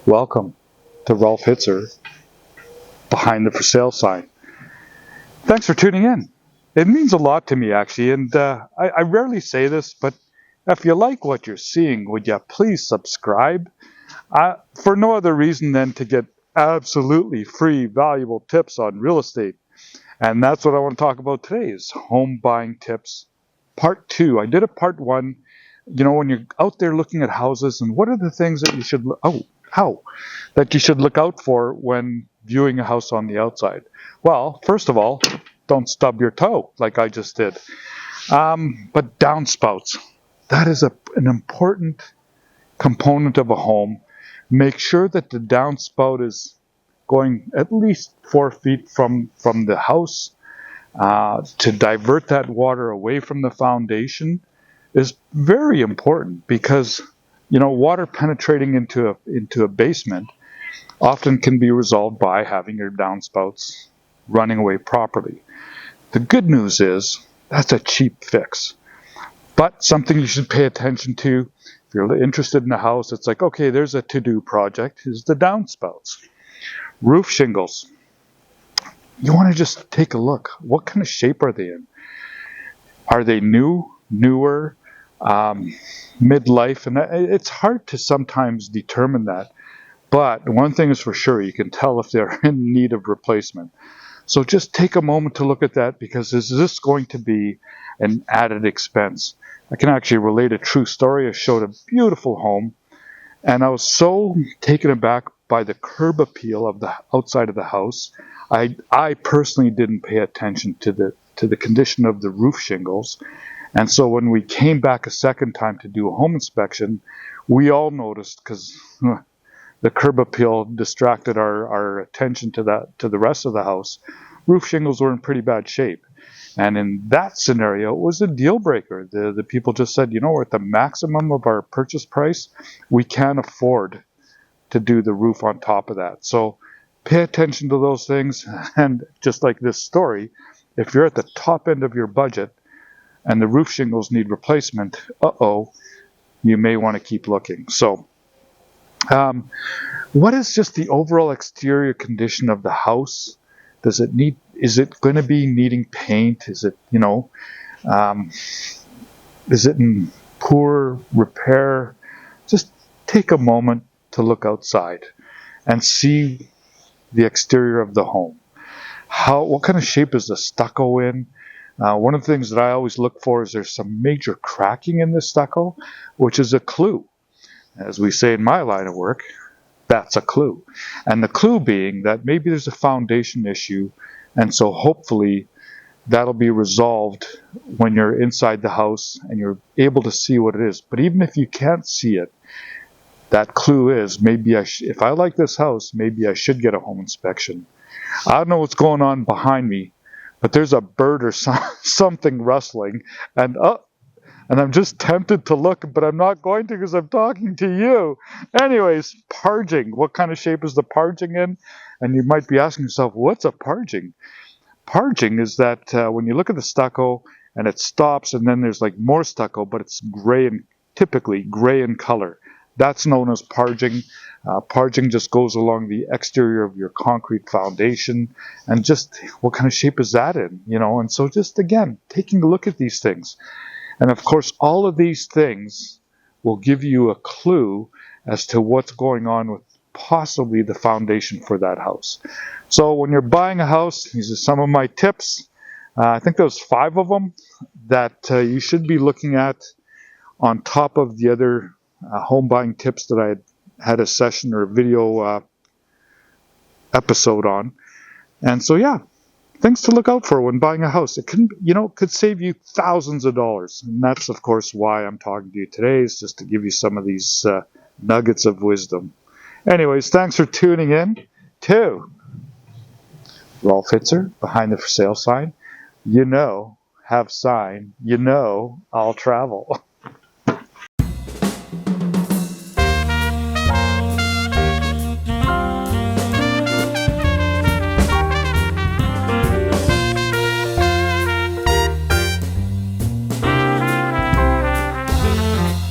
Welcome to Rolf Hitzer, behind the for sale sign. Thanks for tuning in. It means a lot to me, actually, and I rarely say this, but if you like what you're seeing, would you please subscribe? For no other reason than to get absolutely free, valuable tips on real estate. And that's what I want to talk about today is home buying tips, part 2. I did a part 1. You know, when you're out there looking at houses, and what are the things that you should that you should look out for when viewing a house on the outside? Well, first of all, don't stub your toe like I just did. But downspouts, that is an important component of a home. Make sure that the downspout is going at least 4 feet from the house. To divert that water away from the foundation is very important because, you know, water penetrating into a basement often can be resolved by having your downspouts running away properly. The good news is that's a cheap fix, but something you should pay attention to. If you're interested in a house, it's like, okay, there's a to-do project, is the downspouts. Roof shingles. You want to just take a look. What kind of shape are they in? Are they newer, midlife? And it's hard to sometimes determine that. But one thing is for sure, you can tell if they're in need of replacement. So just take a moment to look at that, because is this going to be an added expense? I can actually relate a true story. I showed a beautiful home, and I was so taken aback by the curb appeal of the outside of the house. I personally didn't pay attention to the condition of the roof shingles. And so when we came back a second time to do a home inspection, we all noticed, because the curb appeal distracted our attention to the rest of the house. Roof shingles were in pretty bad shape. And in that scenario, it was a deal breaker. The people just said, you know, we're at the maximum of our purchase price. We can't afford to do the roof on top of that. So pay attention to those things. And just like this story, if you're at the top end of your budget and the roof shingles need replacement, you may want to keep looking. So what is just the overall exterior condition of the house? Is it going to be needing paint? Is it, is it in poor repair? Just take a moment to look outside and see the exterior of the home. What kind of shape is the stucco in? One of the things that I always look for is there's some major cracking in the stucco, which is a clue. As we say in my line of work, that's a clue. And the clue being that maybe there's a foundation issue, and so hopefully that'll be resolved when you're inside the house and you're able to see what it is. But even if you can't see it, that clue is, maybe if I like this house, maybe I should get a home inspection. I don't know what's going on behind me, but there's a bird or something rustling, and I'm just tempted to look, but I'm not going to because I'm talking to you. Anyways, parging. What kind of shape is the parging in? And you might be asking yourself, what's a parging? Parging is that when you look at the stucco and it stops and then there's like more stucco, but it's typically gray in color. That's known as parging. Parging just goes along the exterior of your concrete foundation, and just what kind of shape is that in? And so just again, taking a look at these things. And of course, all of these things will give you a clue as to what's going on with possibly the foundation for that house. So when you're buying a house, these are some of my tips. I think there's 5 of them that you should be looking at on top of the other home buying tips that I had a session or a video episode on. And so, yeah, things to look out for when buying a house. It could save you thousands of dollars. And that's, of course, why I'm talking to you today, is just to give you some of these nuggets of wisdom. Anyways, thanks for tuning in to Rolf Hitzer, behind the for sale sign. Have sign. I'll travel.